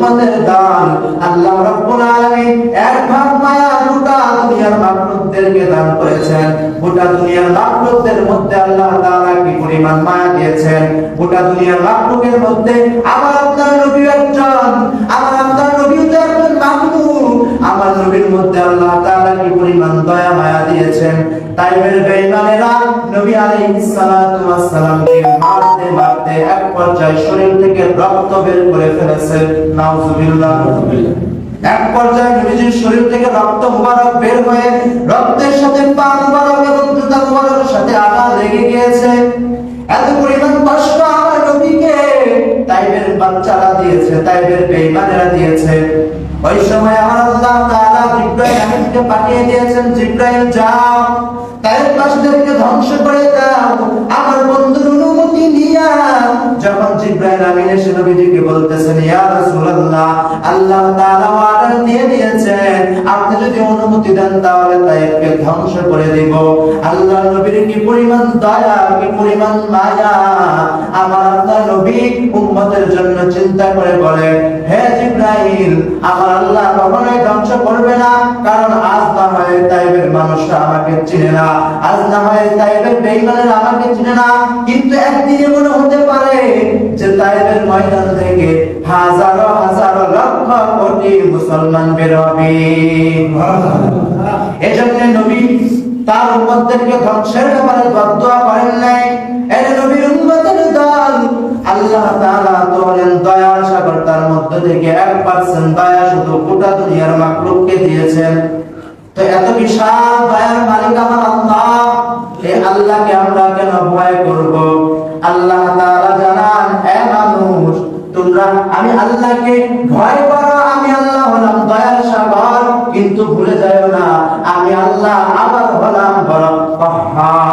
উম্মতের দান আল্লাহ রাব্বুল আলামিন এক ভাগ মায়া গোটা দুনিয়ার মাখলুকদেরকে দান করেছেন। গোটা দুনিয়ার মাখলুকদের মধ্যে আল্লাহ তাআলা কি পরিমাণ মায়া দিয়েছেন। গোটা দুনিয়ার মাখলুকের মধ্যে আমার আপনার নবী একজন, আমার আপনার নবী তো একজন মাখলুক। আমার নবীর মধ্যে আল্লাহ তাআলা কি পরিমাণ দয়া মায়া দিয়েছেন। তাইবের বেঈমানেরা নবী আলাইহিস সালাতু ওয়াস সালামকে মারতে মারতে এক পর্যায়ে শরীর থেকে রক্ত বের করে ফেলেছে। নাউজুবিল্লাহ। এক পর্যায়ে নবীজির শরীর থেকে রক্ত মুবারক বের হয়ে রক্তের সাথে পা মুবারক এবং জুতা মুবারকের সাথে আঘাত লেগে গিয়েছে। এত পরিমাণ কষ্ট আমার নবীকে তাইবের বাচ্চারা দিয়েছে, তাইবের বেঈমানেরা দিয়েছে। ওই সময় আমার আল্লাহ তাআলা জিবরাইল আমিনকে পাঠিয়ে দিয়েছেন, জিবরাইল যাও তাইব বাসীদেরকে ধ্বংস করে দাও আমার বন্ধুর অনুমতি নিয়া। যখন জিবরাইল আমিন এসে নবীজিকে বলতেছেন, ইয়া রাসূলুল্লাহ, আল্লাহ তাআলা অর্ডার দিয়ে দিয়েছেন আপনি যদি অনুমতি দেন তাহলে তাইবকে ধ্বংস করে দেব। আল্লাহর নবীর কি পরিমাণ দয়া, কি পরিমাণ মায়া। আমার আল্লাহর নবী উম্মতের জন্য চিন্তা করে বলে, হে জিবরাইল, আমার আল্লাহ কখনোই ধ্বংস করবে না, কারণ আজ না হয় তাইবের মানুষরা আমাকে চিনে না, আজ না হয় তাইবের বেঈমানেরা আমাকে চিনে না, কিন্তু একদিনে মনে হতে পারে যে তাইবের ময়দান থেকে হাজারো হাজারো লক্ষ কোটি মুসলমান বের হবে। এজন্য নবী তার উম্মতদেরকে ধ্বংসের ব্যাপারে দোয়া করেন নাই। এই নবীর উম্মতের দল আল্লাহ তাআলা তো বলেন দয়ার সাগর, তার মধ্য থেকে 1% দয়া শুধু গোটা দুনিয়ার মাখলুককে দিয়েছেন। তো এত বিশাল দয়ার মালিক আমার আল্লাহ, এই আল্লাহকে আমরা কেন ভয় করব? আল্লাহ তাআলা জানান, হে মানুষ তোমরা আমি আল্লাহকে ভয় করো, আমি আল্লাহ হলাম দয়ার সাগর, কিন্তু ভুলে যাও না আমি আল্লাহ আবার হলাম বড় কহ্হার।